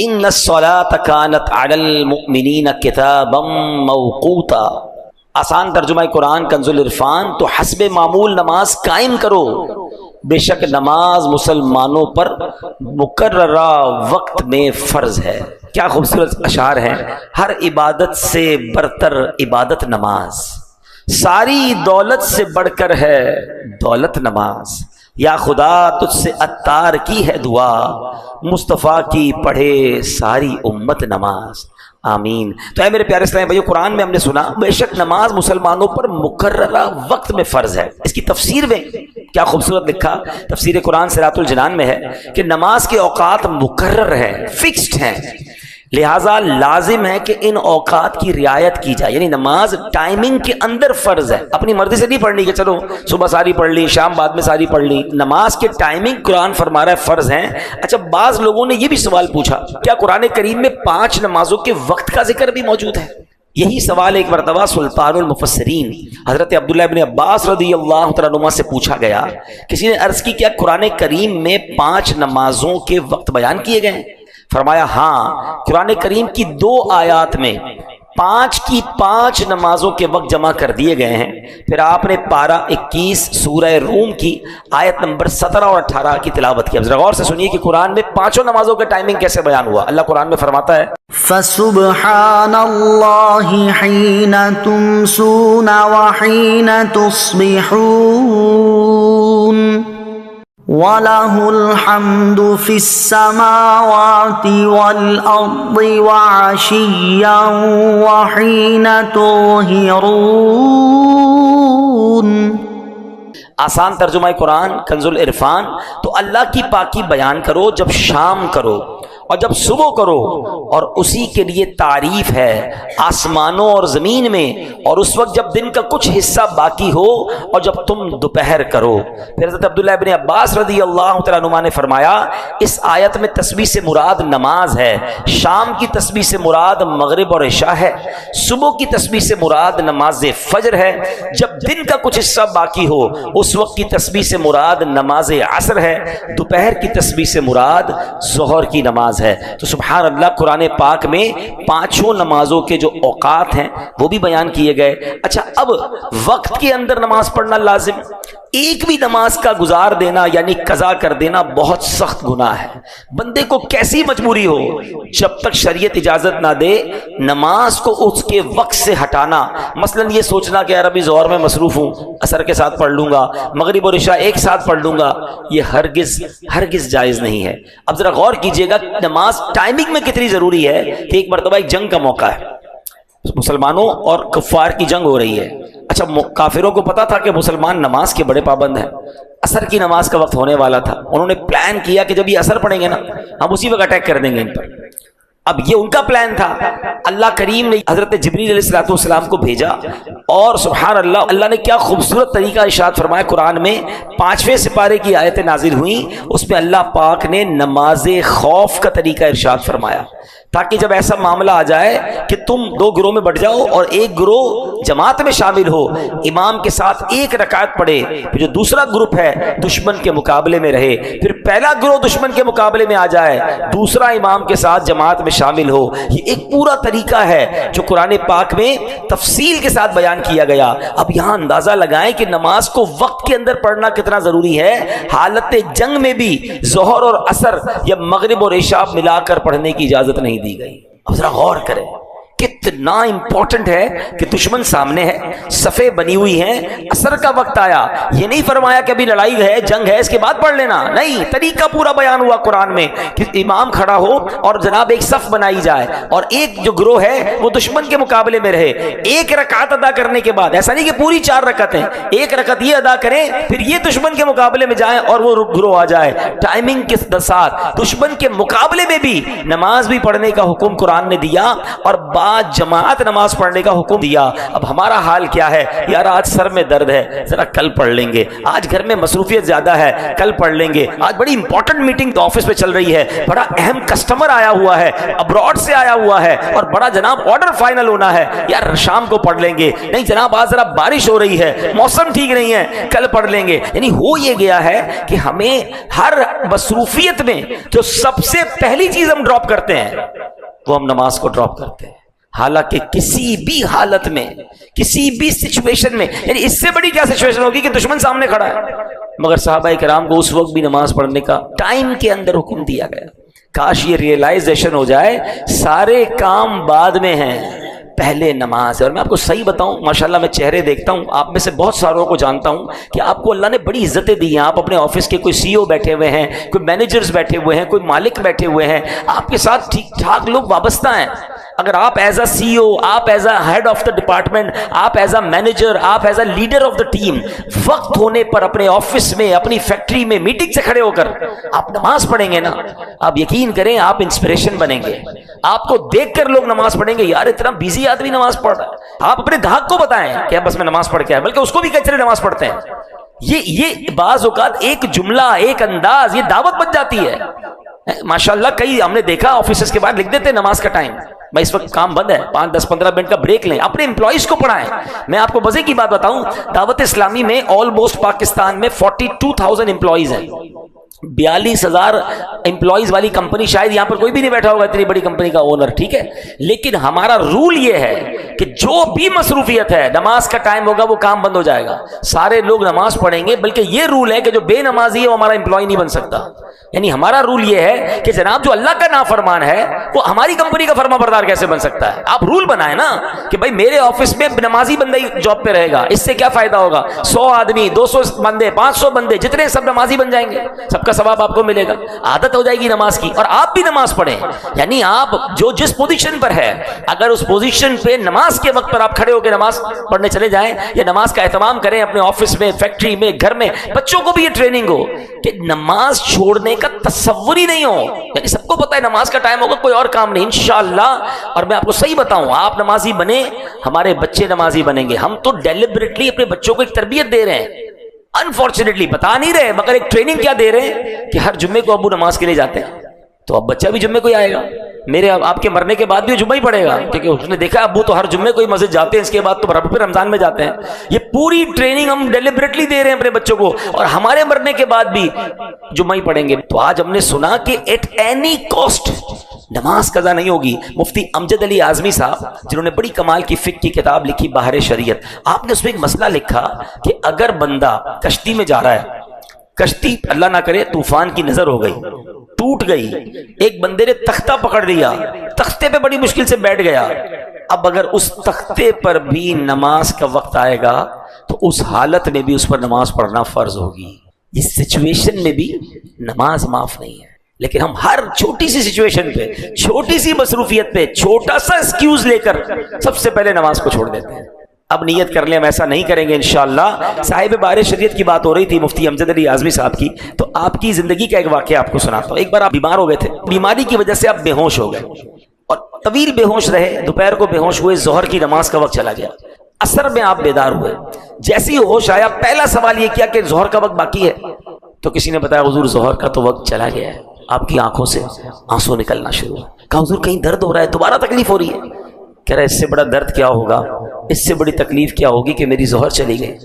ان الصلاۃ کانت علی المؤمنین کتابا موقوتا. آسان ترجمہ قرآن کنز العرفان. تو حسب معمول نماز قائم کرو، بے شک نماز مسلمانوں پر مقررہ وقت میں فرض ہے. کیا خوبصورت اشعار ہیں. ہر عبادت سے برتر عبادت نماز، ساری دولت سے بڑھ کر ہے دولت نماز. یا خدا تجھ سے عطار کی ہے دعا، مصطفیٰ کی پڑھے ساری امت نماز. آمین. تو اے میرے پیارے اسلامی بھائیو، قرآن میں ہم نے سنا بے شک نماز مسلمانوں پر مقررہ وقت میں فرض ہے. اس کی تفسیر میں کیا خوبصورت لکھا. تفسیر قرآن صراط الجنان میں ہے کہ نماز کے اوقات مقرر ہیں، فکسڈ ہیں، لہٰذا لازم ہے کہ ان اوقات کی رعایت کی جائے. یعنی نماز ٹائمنگ کے اندر فرض ہے، اپنی مرضی سے نہیں پڑھنی کہ چلو صبح ساری پڑھ لی، شام بعد میں ساری پڑھ لی. نماز کے ٹائمنگ قرآن فرما رہا ہے فرض ہیں. اچھا، بعض لوگوں نے یہ بھی سوال پوچھا کیا قرآن کریم میں 5 نمازوں کے وقت کا ذکر بھی موجود ہے؟ یہی سوال ایک مرتبہ سلطان المفسرین حضرت عبداللہ ابن عباس رضی اللہ تعالیٰ عنہما سے پوچھا گیا. کسی نے عرض کی کیا قرآن کریم میں 5 نمازوں کے وقت بیان کیے گئے ہیں؟ فرمایا ہاں، قرآن کریم کی 2 آیات میں 5 کی 5 نمازوں کے وقت جمع کر دیے گئے ہیں. پھر آپ نے پارہ 21 سورہ روم کی آیت نمبر 17 اور 18 کی تلاوت کی. اب ذرا غور سے سنیے کہ قرآن میں 5 نمازوں کا ٹائمنگ کیسے بیان ہوا. اللہ قرآن میں فرماتا ہے فسبحان اللہ حین تمسون وحین تصبحون وَلَهُ الْحَمْدُ فِي السَّمَاوَاتِ وَالْأَرْضِ وَعَشِيًّا وَحِينَ تُظْهِرُونَ. آسان ترجمہ قرآن کنز العرفان. تو اللہ کی پاکی بیان کرو جب شام کرو اور جب صبح کرو، اور اسی کے لیے تعریف ہے آسمانوں اور زمین میں، اور اس وقت جب دن کا کچھ حصہ باقی ہو اور جب تم دوپہر کرو. پھر حضرت عبداللہ ابن عباس رضی اللہ تعالیٰ عنہ نے فرمایا اس آیت میں تسبیح سے مراد نماز ہے، شام کی تسبیح سے مراد مغرب اور عشاء ہے، صبح کی تسبیح سے مراد نماز فجر ہے، جب دن کا کچھ حصہ باقی ہو اس وقت کی تسبیح سے مراد نماز عصر ہے، دوپہر کی تسبیح سے مراد ظہر کی نماز ہے. تو سبحان اللہ، قرآن پاک میں 5 نمازوں کے جو اوقات ہیں وہ بھی بیان کیے گئے. اچھا، اب وقت کے اندر نماز پڑھنا لازم. ایک بھی نماز کا گزار دینا یعنی قضا کر دینا بہت سخت گناہ ہے. بندے کو کیسی مجبوری ہو، جب تک شریعت اجازت نہ دے نماز کو اس کے وقت سے ہٹانا. مثلا یہ سوچنا کہ یار ابھی ظہر میں مصروف ہوں، عصر کے ساتھ پڑھ لوں گا، مغرب اور عشاء ایک ساتھ پڑھ لوں گا، یہ ہرگز جائز نہیں ہے. اب ذرا غور کیجئے گا نماز ٹائمنگ میں کتنی ضروری ہے. کہ ایک مرتبہ ایک جنگ کا موقع ہے، مسلمانوں اور کفار کی جنگ ہو رہی ہے. اچھا، کافروں کو پتا تھا کہ مسلمان نماز کے بڑے پابند ہیں، عصر کی نماز کا وقت ہونے والا تھا. انہوں نے پلان کیا کہ جب یہ عصر پڑھیں گے نا ہم اسی وقت اٹیک کر دیں گے ان پر. اب یہ ان کا پلان تھا. اللہ کریم نے حضرت جبریل علیہ السلام کو بھیجا، اور سبحان اللہ، اللہ نے کیا خوبصورت طریقہ ارشاد فرمایا. قرآن میں 5ویں سپارے کی آیتیں نازل ہوئیں، اس میں اللہ پاک نے نماز خوف کا طریقہ ارشاد فرمایا، تاکہ جب ایسا معاملہ آ جائے کہ تم 2 گروہ میں بٹ جاؤ اور ایک گروہ جماعت میں شامل ہو، امام کے ساتھ 1 رکعت پڑھے، پھر جو دوسرا گروپ ہے دشمن کے مقابلے میں رہے، پھر پہلا گروہ دشمن کے مقابلے میں آ جائے، دوسرا امام کے ساتھ جماعت میں شامل ہو. یہ ایک پورا طریقہ ہے جو قرآن پاک میں تفصیل کے ساتھ بیان کیا گیا. اب یہاں اندازہ لگائیں کہ نماز کو وقت کے اندر پڑھنا کتنا ضروری ہے. حالت جنگ میں بھی ظہر اور عصر یا مغرب اور عشاء ملا کر پڑھنے کی اجازت نہیں دی گئی. اب ذرا غور کریں کتنا امپورٹنٹ ہے کہ دشمن سامنے ہے، صفیں بنی ہوئی ہیں، عصر کا وقت آیا، یہ نہیں فرمایا کہ ابھی لڑائی ہے، جنگ ہے، اس کے بعد پڑھ لینا. نہیں، طریقہ پورا بیان ہوا قرآن میں کہ امام کھڑا ہو اور جناب ایک صف بنائی جائے، اور ایک جو گروہ ہے وہ دشمن کے مقابلے میں رہے. 1 رکعت ادا کرنے کے بعد، ایسا نہیں کہ پوری 4 رکعتیں، 1 رکعت یہ ادا کریں پھر یہ دشمن کے مقابلے میں جائیں اور وہ گروہ آ جائے. ٹائمنگ کے ساتھ دشمن کے مقابلے میں بھی نماز بھی پڑھنے کا حکم قرآن نے دیا. اور آج جماعت نماز پڑھنے کا حکم دیا، اب ہمارا حال کیا ہے؟ یار آج سر میں درد ہے، ذرا کل پڑھ لیں گے، آج گھر میں مصروفیت زیادہ ہے، کل پڑھ لیں گے، آج بڑی امپورٹنٹ میٹنگ آفس میں چل رہی ہے، بڑا اہم کسٹمر آیا ہوا ہے، ابراڈ سے آیا ہوا ہے اور بڑا جناب آرڈر فائنل ہونا ہے، یار شام کو پڑھ لیں گے، نہیں جناب آج ذرا بارش ہو رہی ہے، موسم ٹھیک نہیں ہے، کل پڑھ لیں گے۔ یعنی ہو یہ گیا ہے کہ ہمیں ہر مصروفیت میں جو سب سے پہلی چیز ہم ڈراپ کرتے ہیں وہ ہم نماز کو ڈراپ کرتے ہیں، حالانکہ کسی بھی حالت میں، کسی بھی سچویشن میں، یعنی اس سے بڑی کیا سچویشن ہوگی کہ دشمن سامنے کھڑا ہے، مگر صحابہ کرام کو اس وقت بھی نماز پڑھنے کا ٹائم کے اندر حکم دیا گیا۔ کاش یہ ریئلائزیشن ہو جائے سارے کام بعد میں ہیں، پہلے نماز ہے۔ اور میں آپ کو صحیح بتاؤں، ماشاءاللہ میں چہرے دیکھتا ہوں، آپ میں سے بہت ساروں کو جانتا ہوں کہ آپ کو اللہ نے بڑی عزتیں دی ہیں، آپ اپنے آفس کے کوئی سی او بیٹھے ہوئے ہیں، کوئی مینیجرز بیٹھے ہوئے ہیں، کوئی مالک بیٹھے ہوئے ہیں، آپ کے ساتھ ٹھیک ٹھاک لوگ وابستہ ہیں۔ اگر آپ ایز اے سی او، آپ as a head of the department, آپ ایز اے مینیجر، آپ as a leader of the team, وقت ہونے پر اپنے آفس میں، اپنی فیکٹری میں میٹنگ سے کھڑے ہو کر آپ نماز پڑھیں گے نا، آپ یقین کریں آپ انسپریشن بنیں گے، آپ کو دیکھ کر لوگ نماز پڑھیں گے، یار اتنا بیزی آدمی نماز پڑھ رہا ہے۔ آپ اپنے گاہک کو بتائیں کہ بس میں نماز پڑھ کے آیا، بلکہ اس کو بھی کہتے نماز پڑھتے ہیں۔ یہ بعض اوقات ایک جملہ، ایک انداز، یہ دعوت بن جاتی ہے۔ ماشاءاللہ کئی ہم نے دیکھا آفیسز کے بعد لکھ دیتے نماز کا ٹائم، میں اس وقت کام بند ہے، 5-10-15 منٹ کا بریک لیں، اپنے امپلائیز کو پڑھائیں۔ میں آپ کو مزے کی بات بتاؤں، دعوت اسلامی میں آلموسٹ پاکستان میں 42,000 امپلائیز ہیں، 42,000 امپلائیز والی کمپنی، شاید یہاں پر کوئی بھی نہیں بیٹھا ہوگا اتنی بڑی کمپنی کا اونر، ٹھیک ہے، لیکن ہمارا رول یہ ہے کہ جو بھی مصروفیت ہے، نماز کا ٹائم ہوگا وہ کام بند ہو جائے گا، سارے لوگ نماز پڑھیں گے، بلکہ یہ رول ہے کہ جو بے نمازی ہے وہ ہمارا امپلائی نہیں بن سکتا۔ یعنی ہمارا رول یہ ہے کہ جناب جو اللہ کا نافرمان ہے وہ ہماری کمپنی کا فرما بردار کیسے بن سکتا ہے؟ آپ رول بنائیں نا کہ بھائی میرے آفس میں نمازی بندہ ہی جاب پہ رہے گا، اس سے کیا فائدہ ہوگا؟ 100 آدمی، 200 بندے، 500 بندے، جتنے سب نمازی بن جائیں گے، سب کا ثواب آپ کو ملے گا، عادت ہو جائے گی نماز کی، اور آپ بھی نماز پڑھیں۔ یعنی آپ جو جس پوزیشن پر ہے، اگر اس پوزیشن پہ نماز کے وقت پر آپ کھڑے ہو کے نماز پڑھنے چلے جائیں، یا نماز کا اہتمام کریں اپنے آفس میں، فیکٹری میں، گھر میں، بچوں کو بھی یہ ٹریننگ ہو کہ نماز چھوڑنے کا تصور ہی نہیں ہو، یعنی سب کو پتہ ہے نماز کا ٹائم ہوگا، کوئی اور کام نہیں انشاءاللہ۔ اور میں آپ کو صحیح بتاؤں، آپ نمازی بنیں، ہمارے بچے نمازی بنیں گے۔ ہم تو ڈیلیبریٹلی اپنے بچوں کو ایک تربیت دے رہے ہیں، انفارچونیٹلی بتا نہیں رہے، مگر ایک ٹریننگ کیا دے رہے ہیں کہ ہر جمعے کو ابو نماز کے لیے جاتے ہیں، تو اب بچہ بھی جمعے کو ہی آئے گا، میرے آپ کے مرنے کے بعد بھی جمعہ ہی پڑے گا، کیونکہ اس نے دیکھا ابو تو ہر جمعے کو ہی مسجد جاتے ہیں، اس کے بعد تو پھر رمضان میں جاتے ہیں۔ یہ پوری ٹریننگ ہم ڈیلیبریٹلی دے رہے ہیں اپنے بچوں کو، اور ہمارے مرنے کے بعد بھی جمعہ ہی پڑھیں گے۔ تو آج ہم نے سنا کہ ایٹ اینی کاسٹ نماز قضا نہیں ہوگی۔ مفتی امجد علی اعظمی صاحب جنہوں نے بڑی کمال کی فقہ کی کتاب لکھی بحر شریعت، آپ نے اس میں ایک مسئلہ لکھا کہ اگر بندہ کشتی میں جا رہا ہے، کشتی اللہ نہ کرے طوفان کی نظر ہو گئی، ٹوٹ گئی، ایک بندے نے تختہ پکڑ لیا، تختے پہ بڑی مشکل سے بیٹھ گیا، اب اگر اس تختے پر بھی نماز کا وقت آئے گا تو اس حالت میں بھی اس پر نماز پڑھنا فرض ہوگی، اس سچویشن میں بھی نماز معاف نہیں ہے۔ لیکن ہم ہر چھوٹی سی سچویشن پہ، چھوٹی سی مصروفیت پہ چھوٹا سا ایکسکیوز لے کر سب سے پہلے نماز کو چھوڑ دیتے ہیں۔ اب نیت کر لیں ہم ایسا نہیں کریں گے انشاءاللہ۔ صاحب بحر شریعت کی بات ہو رہی تھی مفتی امجد علی اعظمی صاحب کی، تو آپ کی زندگی کا ایک واقعہ آپ کو سناتا ہوں۔ ایک بار آپ بیمار ہو گئے تھے، بیماری کی وجہ سے آپ بے ہوش ہو گئے اور طویل بے ہوش رہے، دوپہر کو بے ہوش ہوئے، ظہر کی نماز کا وقت چلا گیا، عصر میں آپ بیدار ہوئے، جیسے ہی ہوش آیا پہلا سوال یہ کیا کہ ظہر کا وقت باقی ہے؟ تو کسی نے بتایا حضور ظہر کا تو وقت چلا گیا ہے۔ آپ کی آنکھوں سے آنسو نکلنا شروع ہوا۔ کہا حضور کہیں درد ہو رہا ہے، دوبارہ تکلیف ہو رہی ہے؟ کہہ رہا ہے اس سے بڑا درد کیا ہوگا، اس سے بڑی تکلیف کیا ہوگی کہ میری ظہر چلی گئی۔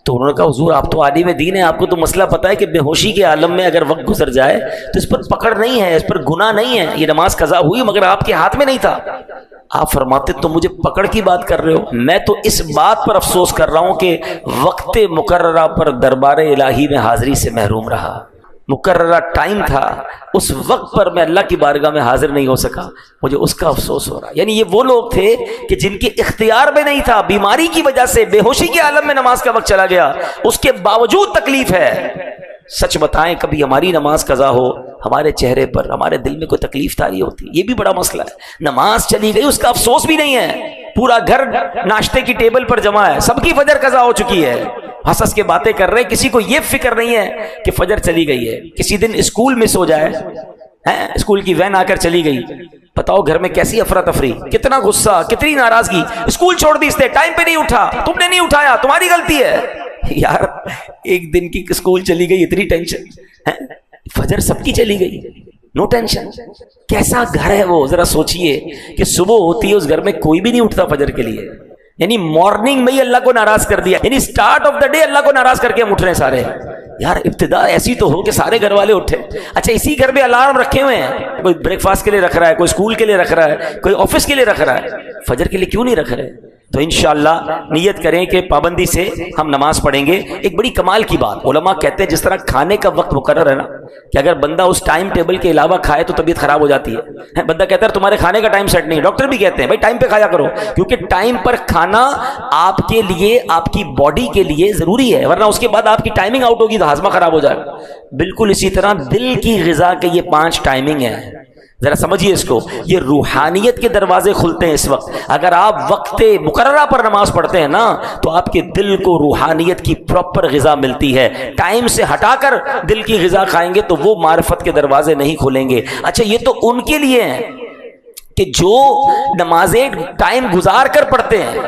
تو انہوں نے کہا حضور آپ تو عالم دین ہیں، آپ کو تو مسئلہ پتہ ہے کہ بے ہوشی کے عالم میں اگر وقت گزر جائے تو اس پر پکڑ نہیں ہے، اس پر گناہ نہیں ہے، یہ نماز قضا ہوئی مگر آپ کے ہاتھ میں نہیں تھا۔ آپ فرماتے تو مجھے پکڑ کی بات کر رہے ہو، میں تو اس بات پر افسوس کر رہا ہوں کہ وقت مقررہ پر دربار الہی میں حاضری سے محروم رہا، مقررہ ٹائم تھا، اس وقت پر میں اللہ کی بارگاہ میں حاضر نہیں ہو سکا، مجھے اس کا افسوس ہو رہا۔ یعنی یہ وہ لوگ تھے کہ جن کے اختیار میں نہیں تھا، بیماری کی وجہ سے بے ہوشی کے عالم میں نماز کا وقت چلا گیا، اس کے باوجود تکلیف ہے۔ سچ بتائیں کبھی ہماری نماز قضا ہو، ہمارے چہرے پر، ہمارے دل میں کوئی تکلیف طاری ہوتی؟ یہ بھی بڑا مسئلہ ہے۔ نماز چلی گئی اس کا افسوس بھی نہیں ہے، پورا گھر ناشتے کی ٹیبل پر جمع ہے، سب کی فجر قضا ہو چکی ہے، ہنس کے باتیں کر رہے ہیں، کسی کو یہ فکر نہیں ہے کہ فجر چلی گئی ہے۔ کسی دن اسکول مس ہو جائے، اسکول کی وین آ کر چلی گئی، بتاؤ گھر میں کیسی افراتفری، کتنا غصہ، کتنی ناراضگی. اسکول چھوڑ دی اس نے، ٹائم پہ نہیں اٹھا، تم نے نہیں اٹھایا، تمہاری غلطی ہے. یار ایک دن کی اسکول چلی گئی، اتنی ٹینشن. فجر سب کی چلی گئی، نو ٹینشن. کیسا گھر ہے وہ، ذرا سوچئے کہ صبح ہوتی ہے اس گھر میں کوئی بھی نہیں اٹھتا فجر کے لیے. یعنی مارننگ میں ہی اللہ کو ناراض کر دیا، یعنی سٹارٹ آف دا ڈے اللہ کو ناراض کر کے ہم اٹھ رہے ہیں سارے. یار ابتدا ایسی تو ہو کہ سارے گھر والے اٹھے. اچھا اسی گھر میں الارم رکھے ہوئے ہیں، کوئی بریک فاسٹ کے لیے رکھ رہا ہے، کوئی اسکول کے لیے رکھ رہا ہے، کوئی آفس کے لیے رکھ رہا ہے، فجر کے لیے کیوں نہیں رکھ رہے؟ تو انشاءاللہ نیت کریں کہ پابندی سے ہم نماز پڑھیں گے. ایک بڑی کمال کی بات، علماء کہتے ہیں جس طرح کھانے کا وقت مقرر ہے نا، کہ اگر بندہ اس ٹائم ٹیبل کے علاوہ کھائے تو طبیعت خراب ہو جاتی ہے. بندہ کہتا ہے تمہارے کھانے کا ٹائم سیٹ نہیں، ڈاکٹر بھی کہتے ہیں بھائی ٹائم پہ کھایا کرو، کیونکہ ٹائم پر کھانا آپ کے لیے، آپ کی باڈی کے لیے ضروری ہے، ورنہ اس کے بعد آپ کی ٹائمنگ آؤٹ ہوگی تو ہاضمہ خراب ہو جائے گا. بالکل اسی طرح دل کی غذا کے یہ 5 ٹائمنگ ہیں. ذرا سمجھیے اس کو، یہ روحانیت کے دروازے کھلتے ہیں اس وقت. اگر آپ وقت مقررہ پر نماز پڑھتے ہیں نا تو آپ کے دل کو روحانیت کی پراپر غذا ملتی ہے. ٹائم سے ہٹا کر دل کی غذا کھائیں گے تو وہ معرفت کے دروازے نہیں کھولیں گے. اچھا یہ تو ان کے لیے ہیں کہ جو نمازیں ٹائم گزار کر پڑھتے ہیں،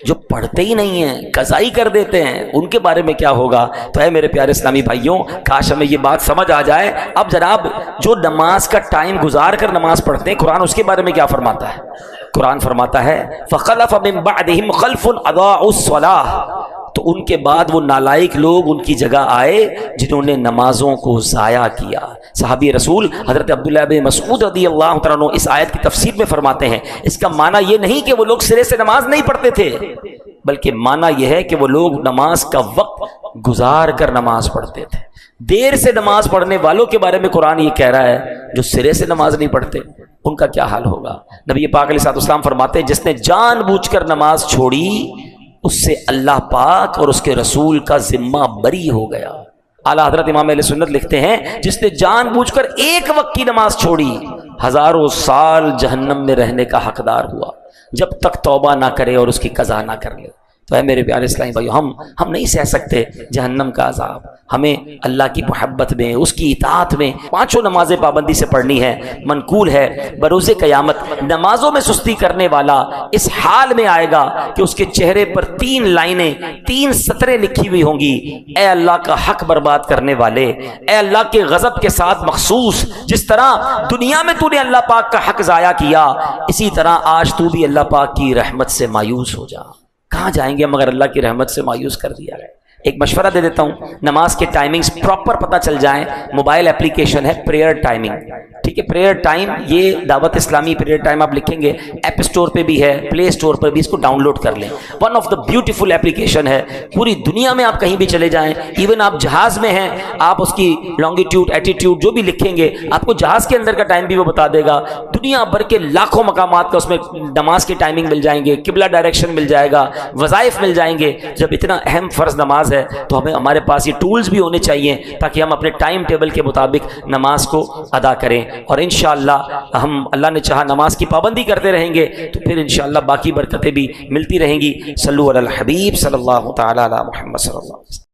جو پڑھتے ہی نہیں ہیں، قضائی کر دیتے ہیں، ان کے بارے میں کیا ہوگا؟ تو اے میرے پیارے اسلامی بھائیوں، کاش ہمیں یہ بات سمجھ آ جائے. اب جناب جو نماز کا ٹائم گزار کر نماز پڑھتے ہیں، قرآن اس کے بارے میں کیا فرماتا ہے؟ قرآن فرماتا ہے فَخَلَفَ مِن بَعْدِهِمْ خَلْفٌ أَضَاعُوا الصَّلَاةَ، تو ان کے بعد وہ نالائق لوگ ان کی جگہ آئے جنہوں نے نمازوں کو ضائع کیا. صحابی رسول حضرت عبداللہ بن مسعود رضی اللہ تعالیٰ عنہ اس آیت کی تفسیر میں فرماتے ہیں اس کا معنی یہ نہیں کہ وہ لوگ سرے سے نماز نہیں پڑھتے تھے، بلکہ معنی یہ ہے کہ وہ لوگ نماز کا وقت گزار کر نماز پڑھتے تھے. دیر سے نماز پڑھنے والوں کے بارے میں قرآن یہ کہہ رہا ہے جو سرے سے نماز نہیں پڑھتے ان کا کیا حال ہوگا. نبی پاک علیہ الصلوۃ والسلام فرماتے ہیں جس نے جان بوجھ کر نماز چھوڑی اس سے اللہ پاک اور اس کے رسول کا ذمہ بری ہو گیا. اعلیٰ حضرت امام اہل سنت لکھتے ہیں جس نے جان بوجھ کر ایک وقت کی نماز چھوڑی ہزاروں سال جہنم میں رہنے کا حقدار ہوا جب تک توبہ نہ کرے اور اس کی قضا نہ کر لے. تو اے میرے پیارے اسلامی بھائیو، ہم نہیں سہ سکتے جہنم کا عذاب. ہمیں اللہ کی محبت میں، اس کی اطاعت میں 5 نمازیں پابندی سے پڑھنی ہے. منقول ہے بروز قیامت نمازوں میں سستی کرنے والا اس حال میں آئے گا کہ اس کے چہرے پر 3 لائنیں، 3 سطریں لکھی ہوئی ہوں گی، اے اللہ کا حق برباد کرنے والے، اے اللہ کے غضب کے ساتھ مخصوص، جس طرح دنیا میں تو نے اللہ پاک کا حق ضائع کیا اسی طرح آج تو بھی اللہ پاک کی رحمت سے مایوس ہو جا. کہاں جائیں گے ہم اگر اللہ کی رحمت سے مایوس کر دیا گیا؟ ایک مشورہ دے دیتا ہوں، نماز کے ٹائمنگز پراپر پتہ چل جائیں. موبائل اپلیکیشن ہے پریئر ٹائمنگ، ٹھیک ہے، پریئر ٹائم، یہ دعوت اسلامی پریئر ٹائم آپ لکھیں گے، ایپ اسٹور پہ بھی ہے، پلے اسٹور پر بھی، اس کو ڈاؤن لوڈ کر لیں. One of the beautiful application ہے. پوری دنیا میں آپ کہیں بھی چلے جائیں، ایون آپ جہاز میں ہیں، آپ اس کی لانگیٹیوڈ ایٹیٹیوڈ جو بھی لکھیں گے آپ کو جہاز کے اندر کا ٹائم بھی وہ بتا دے گا. دنیا بھر کے لاکھوں مقامات کا اس میں نماز کے ٹائمنگ مل جائیں گے، قبلہ ڈائریکشن مل جائے گا، وظائف مل جائیں گے. جب اتنا اہم فرض نماز ہے تو ہمیں ہمارے پاس یہ ٹولز بھی ہونے چاہیے تاکہ ہم اپنے ٹائم ٹیبل کے مطابق نماز کو ادا کریں. اور انشاءاللہ ہم اللہ نے چاہا نماز کی پابندی کرتے رہیں گے تو پھر انشاءاللہ باقی برکتیں بھی ملتی رہیں گی. صلو علی الحبیب صلی اللہ تعالی علی محمد صلی اللہ علیہ وسلم.